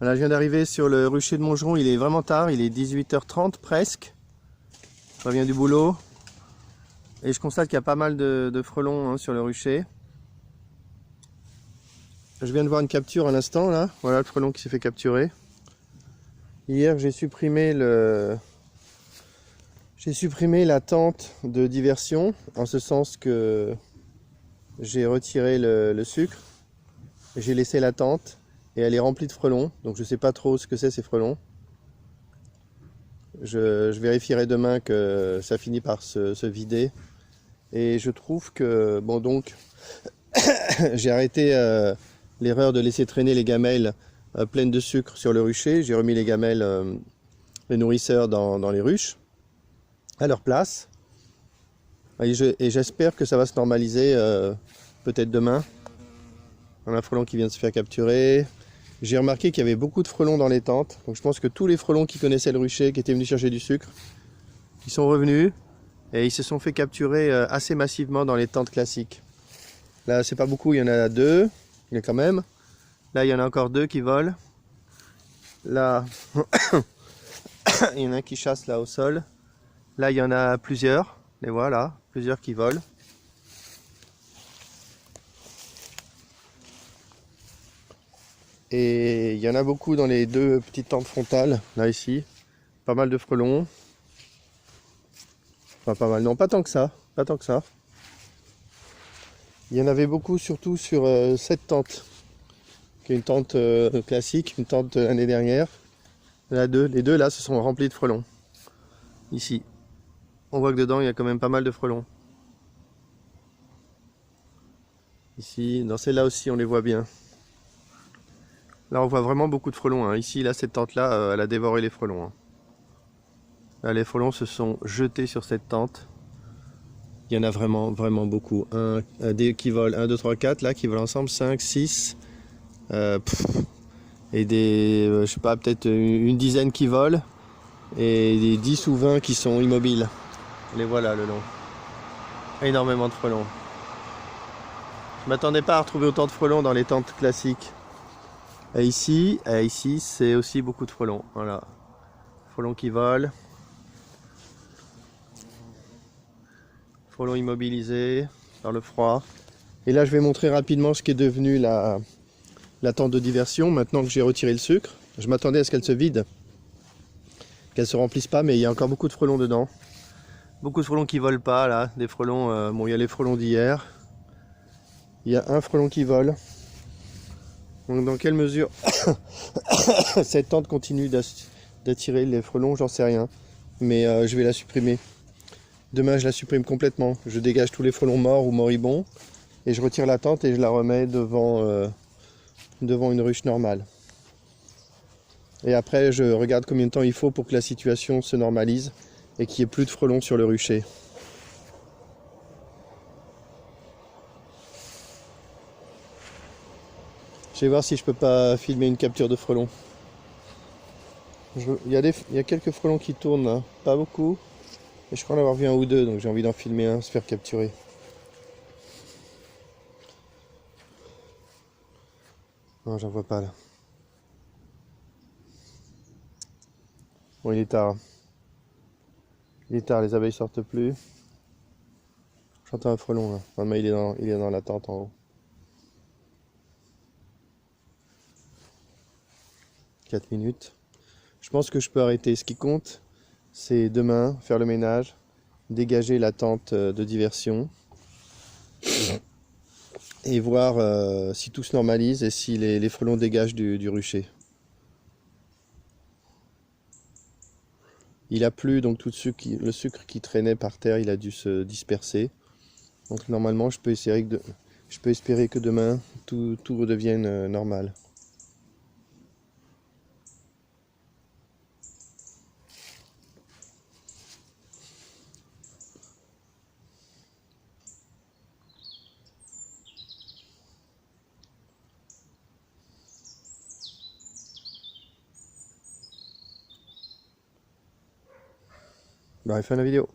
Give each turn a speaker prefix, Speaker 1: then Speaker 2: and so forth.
Speaker 1: Voilà, je viens d'arriver sur le rucher de Montgeron, il est vraiment tard, il est 18h30 presque. Je reviens du boulot et je constate qu'il y a pas mal de frelons sur le rucher. Je viens de voir une capture à l'instant là, voilà le frelon qui s'est fait capturer. Hier j'ai supprimé la tente de diversion, en ce sens que j'ai retiré le sucre, j'ai laissé la tente et elle est remplie de frelons, donc je ne sais pas trop ce que c'est ces frelons. Je vérifierai demain que ça finit par se vider. Et je trouve que, bon donc, j'ai arrêté l'erreur de laisser traîner les gamelles pleines de sucre sur le rucher. J'ai remis les gamelles, les nourrisseurs dans les ruches, à leur place. Et j'espère que ça va se normaliser peut-être demain. On a un frelon qui vient de se faire capturer. J'ai remarqué qu'il y avait beaucoup de frelons dans les tentes. Donc je pense que tous les frelons qui connaissaient le rucher, qui étaient venus chercher du sucre, ils sont revenus et ils se sont fait capturer assez massivement dans les tentes classiques. Là, c'est pas beaucoup, il y en a 2, il y a quand même. Là, il y en a encore 2 qui volent. Là, il y en a un qui chasse là au sol. Là, il y en a plusieurs. Les voilà, plusieurs qui volent. Et il y en a beaucoup dans les 2 petites tentes frontales, là ici. Pas mal de frelons. Enfin, pas mal, non, pas tant que ça. Pas tant que ça. Il y en avait beaucoup surtout sur cette tente, qui est une tente classique, une tente de l'année dernière. Les 2 là se sont remplis de frelons. Ici. On voit que dedans il y a quand même pas mal de frelons. Ici, dans celle-là aussi on les voit bien. Là on voit vraiment beaucoup de frelons. Hein. Ici, là, cette tente-là, elle a dévoré les frelons. Hein. Là, les frelons se sont jetés sur cette tente. Il y en a vraiment, vraiment beaucoup. Qui volent 1, 2, 3, 4, là, qui volent ensemble, 5, 6. Et des, je sais pas, peut-être une dizaine qui volent. Et des 10 ou 20 qui sont immobiles. Les voilà le long. Énormément de frelons. Je m'attendais pas à retrouver autant de frelons dans les tentes classiques. Et ici c'est aussi beaucoup de frelons. Voilà. Frelons qui volent. Frelons immobilisés par le froid. Et là je vais montrer rapidement ce qui est devenu la tente de diversion. Maintenant que j'ai retiré le sucre, je m'attendais à ce qu'elle se vide, qu'elle se remplisse pas, mais il y a encore beaucoup de frelons dedans. Beaucoup de frelons qui volent pas là, des frelons, bon il y a les frelons d'hier. Il y a un frelon qui vole. Donc dans quelle mesure cette tente continue d'attirer les frelons, j'en sais rien. Mais je vais la supprimer. Demain je la supprime complètement. Je dégage tous les frelons morts ou moribonds. Et je retire la tente et je la remets devant une ruche normale. Et après je regarde combien de temps il faut pour que la situation se normalise et qu'il n'y ait plus de frelons sur le rucher. Je vais voir si je peux pas filmer une capture de frelons. Il y a quelques frelons qui tournent là, pas beaucoup. Et je crois en avoir vu 1 ou 2, donc j'ai envie d'en filmer un, se faire capturer. Non, j'en vois pas là. Bon, il est tard. Il est tard, les abeilles sortent plus. J'entends un frelon là. Enfin, mais il est dans la tente en haut. 4 minutes. Je pense que je peux arrêter. Ce qui compte, c'est demain faire le ménage, dégager la tente de diversion et voir si tout se normalise et si les frelons dégagent du rucher. Il a plu, donc tout le sucre qui traînait par terre, il a dû se disperser. Donc normalement, je peux espérer que demain, tout redevienne normal. Bref, fin de la vidéo.